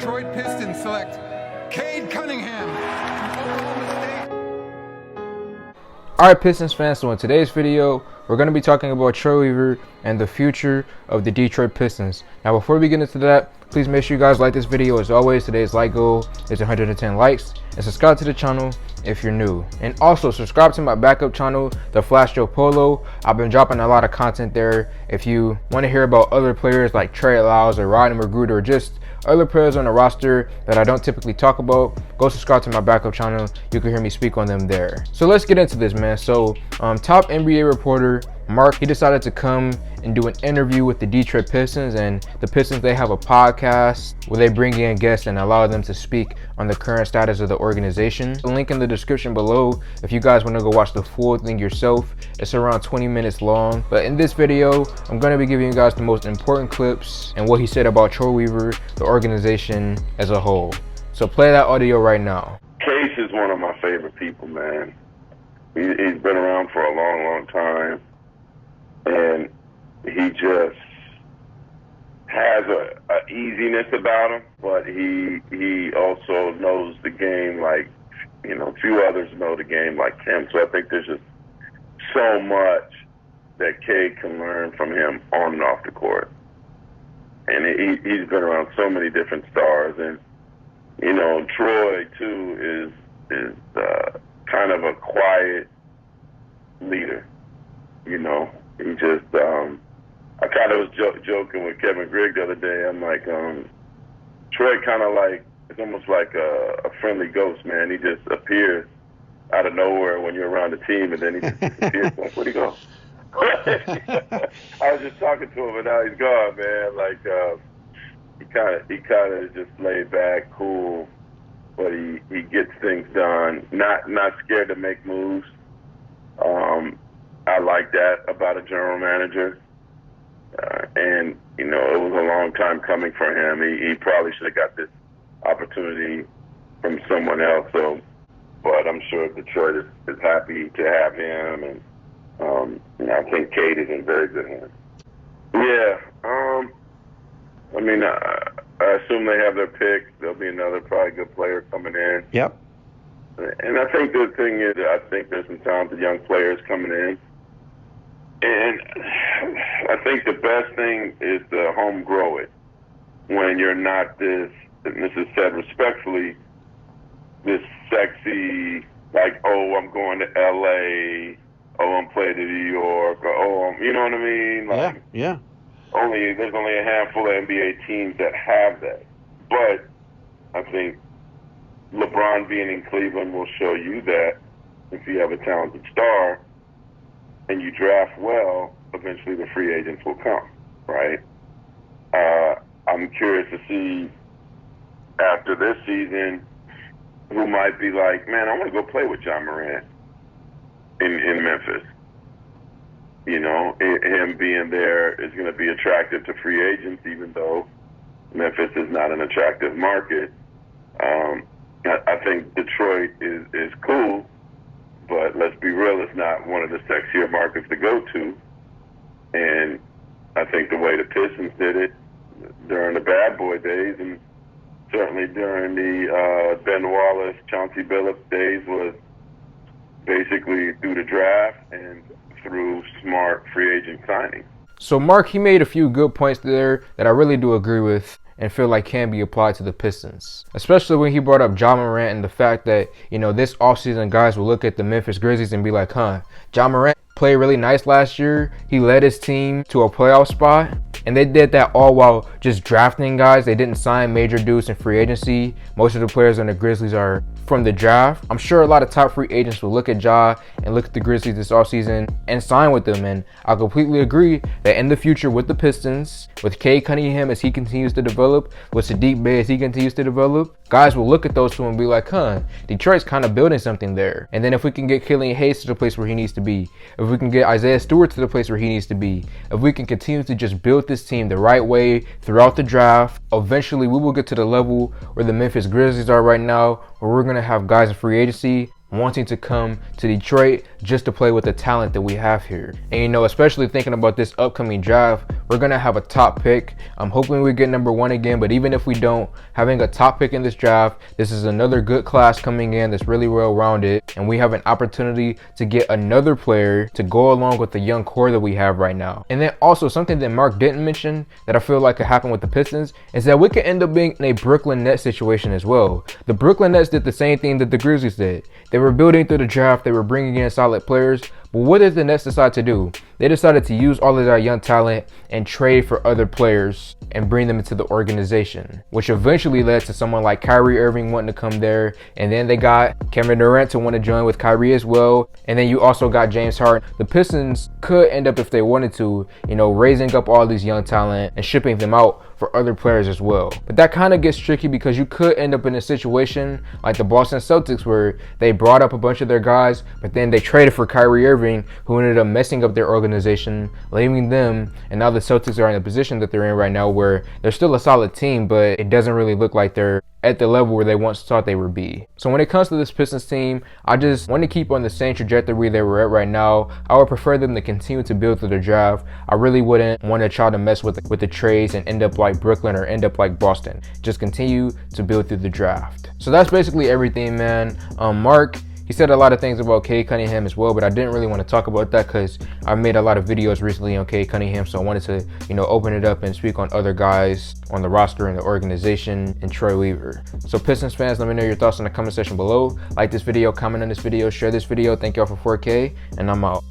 Detroit Pistons select Cade Cunningham from Oklahoma State. Alright, Pistons fans, so in today's video, we're going to be talking about Troy Weaver and the future of the Detroit Pistons. Now, before we get into that, please make sure you guys like this video. As always, today's like goal is 110 likes, and subscribe to the channel if you're new. And also, subscribe to my backup channel, The Flash Joe Polo. I've been dropping a lot of content there. If you want to hear about other players like Trey Lyles or Rodney McGruder or just other players on the roster that I don't typically talk about, go subscribe to my backup channel. You can hear me speak on them there. So let's get into this, man. So top NBA reporter Marc, he decided to come and do an interview with the Detroit Pistons, and the Pistons, they have a podcast where they bring in guests and allow them to speak on the current status of the organization. The link in the description below if you guys want to go watch the full thing yourself. It's around 20 minutes long, but in this video I'm going to be giving you guys the most important clips and what he said about Troy Weaver, the organization as a whole. So play that audio right now. Case is one of my favorite people, man. He's been around for a long time. And he just has a easiness about him, but he also knows the game like, you know, few others know the game like him. So I think there's just so much that Cade can learn from him on and off the court. And he's been around so many different stars, and you know, Troy too is kind of a quiet leader, you know. He just, I kind of was joking with Kevin Grigg the other day. I'm like, Troy kind of like, it's almost like a friendly ghost, man. He just appears out of nowhere when you're around the team, and then he just disappears. Like, where'd he go? I was just talking to him, and now he's gone, man. Like, he kind of just laid back, cool, but he gets things done. Not scared to make moves. I like that about a general manager, and you know, it was a long time coming for him. He probably should have got this opportunity from someone else. So, but I'm sure Detroit is happy to have him, and you know, I think Cade is in very good hands. Yeah, I mean, I assume they have their pick. There'll be another probably good player coming in. Yep. And I think the thing is, I think there's some talented young players coming in. And I think the best thing is to home grow it when you're not this, and this is said respectfully, this sexy, like, oh, I'm going to LA, oh, I'm playing to New York, or, oh, you know what I mean? Like, yeah. There's only a handful of NBA teams that have that. But I think LeBron being in Cleveland will show you that if you have a talented star and you draft well, eventually the free agents will come, right? I'm curious to see after this season who might be like, man, I want to go play with John Morant in Memphis. You know, him being there is going to be attractive to free agents, even though Memphis is not an attractive market. I think Detroit is cool, but let's be real, it's not one of the sexier markets to go to. And I think the way the Pistons did it during the bad boy days, and certainly during the Ben Wallace, Chauncey Billups days, was basically through the draft and through smart free agent signings. So Marc, he made a few good points there that I really do agree with and feel like can be applied to the Pistons. Especially when he brought up John Morant and the fact that, you know, this offseason guys will look at the Memphis Grizzlies and be like, John Morant played really nice last year. He led his team to a playoff spot. And they did that all while just drafting guys. They didn't sign major dudes in free agency. Most of the players on the Grizzlies are from the draft. I'm sure a lot of top free agents will look at Ja and look at the Grizzlies this offseason and sign with them. And I completely agree that in the future with the Pistons, with Cade Cunningham as he continues to develop, with Saddiq Bey as he continues to develop, guys will look at those two and be like, Detroit's kind of building something there. And then if we can get Killian Hayes to the place where he needs to be, if we can get Isaiah Stewart to the place where he needs to be, if we can continue to just build this team the right way throughout the draft, eventually we will get to the level where the Memphis Grizzlies are right now, where we're going to have guys in free agency wanting to come to Detroit just to play with the talent that we have here. And you know, especially thinking about this upcoming draft, we're gonna have a top pick. I'm hoping we get number 1 again, but even if we don't, having a top pick in this draft, this is another good class coming in that's really well rounded, and we have an opportunity to get another player to go along with the young core that we have right now. And then also something that Marc didn't mention that I feel like could happen with the Pistons is that we could end up being in a Brooklyn Nets situation as well. The Brooklyn Nets did the same thing that the Grizzlies did. They were building through the draft, they were bringing in solid players, but what did the Nets decide to do? They decided to use all of that young talent and trade for other players and bring them into the organization, which eventually led to someone like Kyrie Irving wanting to come there, and then they got Kevin Durant to want to join with Kyrie as well, and then you also got James Harden. The Pistons could end up, if they wanted to, you know, raising up all these young talent and shipping them out for other players as well. But that kind of gets tricky because you could end up in a situation like the Boston Celtics where they brought up a bunch of their guys, but then they traded for Kyrie Irving, who ended up messing up their organization, leaving them, and now the Celtics are in the position that they're in right now where they're still a solid team, but it doesn't really look like they're at the level where they once thought they would be. So when it comes to this Pistons team, I just want to keep on the same trajectory they were at right now. I would prefer them to continue to build through the draft. I really wouldn't want to try to mess with the trades and end up like Brooklyn or end up like Boston. Just continue to build through the draft. So that's basically everything, man. Marc, he said a lot of things about Cade Cunningham as well, but I didn't really want to talk about that because I made a lot of videos recently on Cade Cunningham, so I wanted to, you know, open it up and speak on other guys on the roster and the organization and Troy Weaver. So Pistons fans, let me know your thoughts in the comment section below. Like this video, comment on this video, share this video. Thank y'all for 4K, and I'm out.